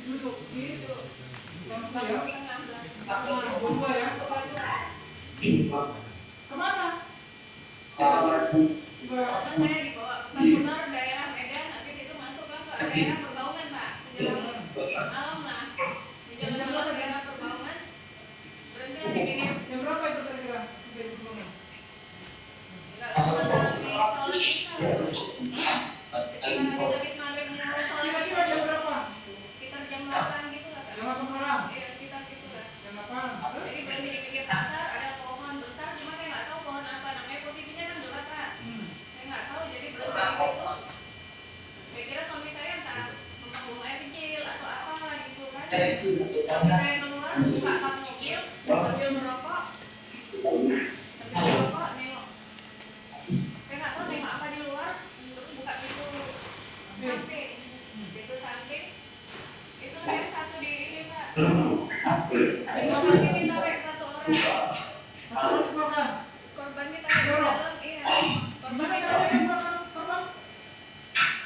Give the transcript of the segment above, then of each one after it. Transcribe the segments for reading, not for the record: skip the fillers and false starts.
duduk gitu. bangku Bangku ya. tengah belakang. Kemana? Dua ya. Dua. Kemana? Kan saya dibawa putar daerah Medan, habis itu masuk ke daerah Perbaungan Pak, menjelang malam lah, menjelang malam daerah Perbaungan, berhenti lah di pinggir. Jam berapa itu kira-kira? Sampai di Pelumas. Enggak lama habis sholat isya lah Pak. Sekitar habis maghrib mau sholat Kira-kira jam berapa? sekitar jam 8 gitu lah Pak. Jam 8 malam. Iya sekitar gitu lah. Jam 8. Terus? Jadi berhenti di pinggir pasar, ada pohon besar, cuma saya nggak tahu pohon apa namanya, posisinya kan gelap Pak. Saya nggak tahu, jadi berhenti di situ. Saya kira suami saya entah membuang air kecil atau apa gitu kan. Suami saya keluar, buka kap mobil, sambil merokok, nengok. Saya nggak tahu nengok apa di luar, terus buka pintu samping, itu ada satu di ini Pak. Di bawah kaki ditarik satu orang. Satu orang dikeluarkan. Korban ditarik ke dalam, iya. Korban Gimana ditarik. caranya dikeluarkan korban?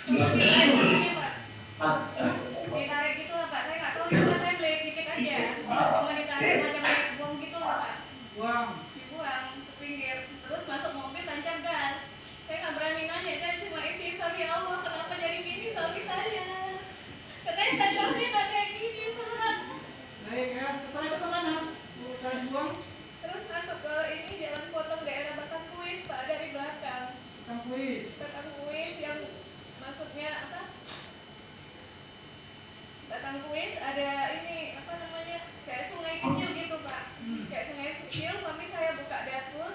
Korban ditarik begini Pak. Ditarik gitu lah Pak, saya nggak tahu, cuma saya beli dikit aja. Cuma ditarik macam kayak buang gitu lah Pak. Buang. Dibuang ke pinggir, terus masuk mobil tancap gas. Saya nggak berani nanya, saya cuma istighfar, ya Allah kenapa jadi gini suami saya. Katanya tancapnya tak kayak gini Pak. Baik ya, setelah itu kemana? Setelah dibuang, Terus masuk ke ini jalan potong daerah Batang Kuis Pak, dari belakang. Kang Kuis. Batang Kuis yang masuknya apa? Batang Kuis ada ini apa namanya, kayak sungai kecil gitu Pak. Kayak sungai kecil, suami saya buka dapur,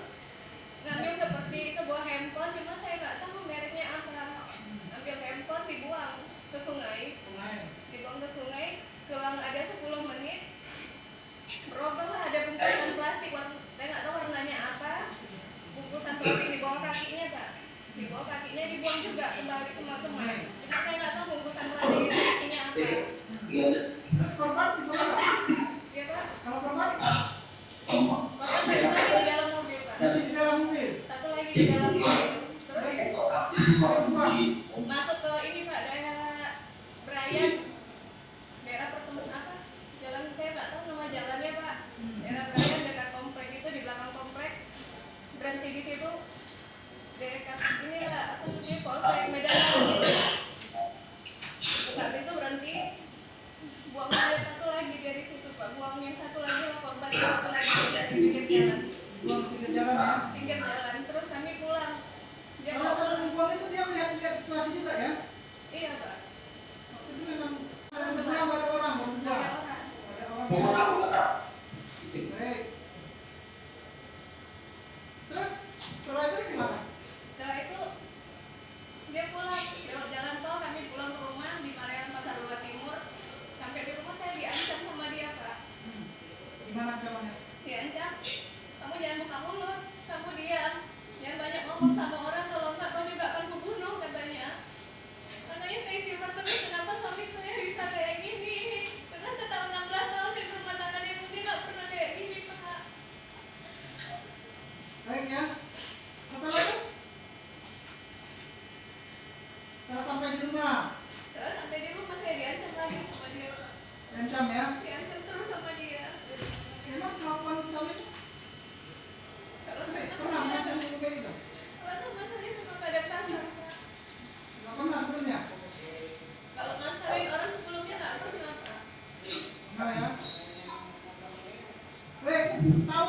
ngambil seperti sebuah handphone, cuma saya nggak tahu mereknya apa. Ambil handphone dibuang ke sungai, dibuang ke sungai, selang ada 10 menit, berubah lah, ada bungkusan plastik, saya nggak tahu warnanya apa. Bungkusan plastik di bawah kakinya Pak, di bawah kakinya dibuang juga kembali ke teman-teman. Cuma saya nggak tahu bungkusan plastik itu isinya apa. Terus korban dibuang apa? Ya Pak, Kalau korban, korban satu lagi di dalam mobil Pak, masih di dalam mobil. satu lagi di dalam mobil. Terus masuk ke ini Pak, daerah Brayan, daerah pertemuan apa? Jalan saya nggak tahu nama jalannya Pak. Daerah Brayan dekat komplek itu, di belakang komplek. Berhenti di situ dekat ini lah, apa namanya, Polsek Medan gitu. Buka pintu berhenti, buang air satu lagi dari situ Pak, buang yang satu lagi lah, korban satu lagi dari pinggir jalan. Buang pinggir jalan ya. Pinggir jalan, terus kami pulang. Dia Kalau mau sebelum pulang. buang itu dia melihat situasi juga ya. Iya Pak, Itu memang berbuang pada orang, ada berbuang. orang. Ada orang. Baik. Terus setelah itu gimana? Setelah itu dia pulang lewat jalan tol, kami pulang ke rumah di Marean Pasar Dua Timur. Sampai di rumah saya diancam sama dia Pak. Gimana ancamannya? Diancam, kamu jangan buka mulut, kamu diam, jangan banyak ngomong sama orang, kalau enggak kamu juga akan kubunuh katanya. Makanya saya istighfar terus, kenapa suami saya bisa kayak gini? Karena setahun 16 tahun di rumah tangannya pun dia nggak pernah kayak gini Pak. Baik ya. Setelah itu? Setelah sampai di rumah, Terus sampai di rumah saya diancam lagi sama dia Pak. diancam ya. Diancam terus sama dia. Memang kelakuan suami itu Kalau pernah sama mengancam ibu kayak gitu? kalau sama saya cuma pada kasar Pak. Nggak pernah sebelumnya? Kalau ngasarin orang sebelumnya nggak pernah Pak. Nah ya. Baik, tahu